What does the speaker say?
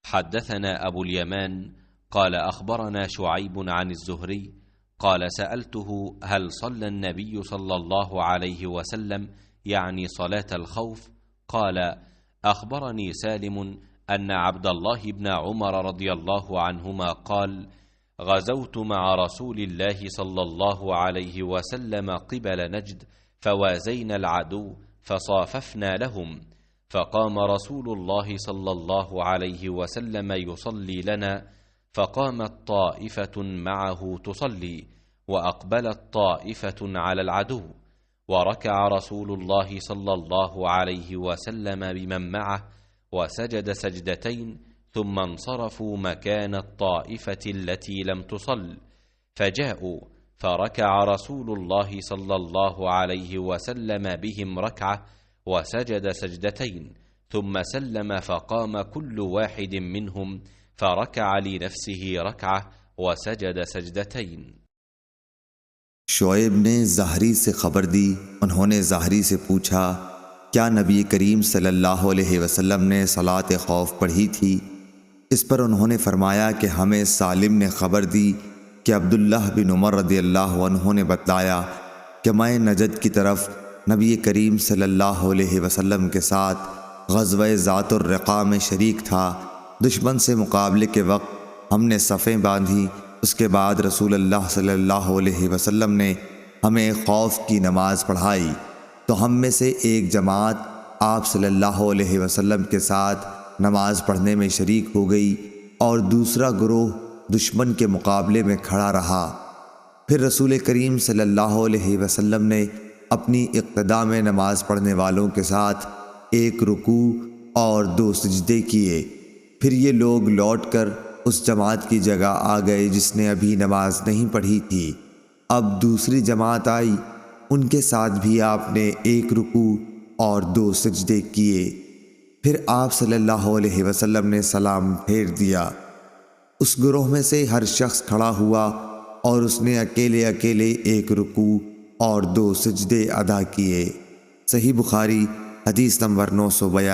حدثنا أبو اليمان قال أخبرنا شعيب عن الزهري قال سألته هل صلى النبي صلى الله عليه وسلم يعني صلاة الخوف؟ قال أخبرني سالم أن عبد الله بن عمر رضي الله عنهما قال غزوت مع رسول الله صلى الله عليه وسلم قبل نجد فوازينا العدو فصاففنا لهم فقام رسول الله صلى الله عليه وسلم يصلي لنا فقامت طائفة معه تصلي وأقبلت طائفة على العدو وركع رسول الله صلى الله عليه وسلم بمن معه وسجد سجدتين ثم انصرفوا مكان الطائفة التي لم تصل فجاءوا فركع رسول الله صلى الله عليه وسلم بهم ركعة وسجد سجدتين ثم سلم فقام كل واحد منهم فركع لنفسه ركعة وسجد سجدتين۔ شعیب نے زہری سے خبر دی، انہوں نے زہری سے پوچھا کیا نبی کریم صلی اللہ علیہ وسلم نے صلاۃ خوف پڑھی تھی؟ اس پر انہوں نے فرمایا کہ ہمیں سالم نے خبر دی کہ عبداللہ بن عمر رضی اللہ عنہ نے بتلایا کہ میں نجد کی طرف نبی کریم صلی اللہ علیہ وسلم کے ساتھ غزوہ ذات الرقاع میں شریک تھا۔ دشمن سے مقابلے کے وقت ہم نے صفیں باندھی، اس کے بعد رسول اللہ صلی اللہ علیہ وسلم نے ہمیں خوف کی نماز پڑھائی تو ہم میں سے ایک جماعت آپ صلی اللہ علیہ وسلم کے ساتھ نماز پڑھنے میں شریک ہو گئی اور دوسرا گروہ دشمن کے مقابلے میں کھڑا رہا۔ پھر رسول کریم صلی اللہ علیہ وسلم نے اپنی اقتداء میں نماز پڑھنے والوں کے ساتھ ایک رکوع اور 2 سجدے کیے۔ پھر یہ لوگ لوٹ کر اس جماعت کی جگہ آ گئے جس نے ابھی نماز نہیں پڑھی تھی۔ اب دوسری جماعت آئی، ان کے ساتھ بھی آپ نے ایک رکوع اور 2 سجدے کیے۔ پھر آپ صلی اللہ علیہ وسلم نے سلام پھیر دیا۔ اس گروہ میں سے ہر شخص کھڑا ہوا اور اس نے اکیلے ایک رکوع اور 2 سجدے ادا کیے۔ صحیح بخاری حدیث نمبر 942۔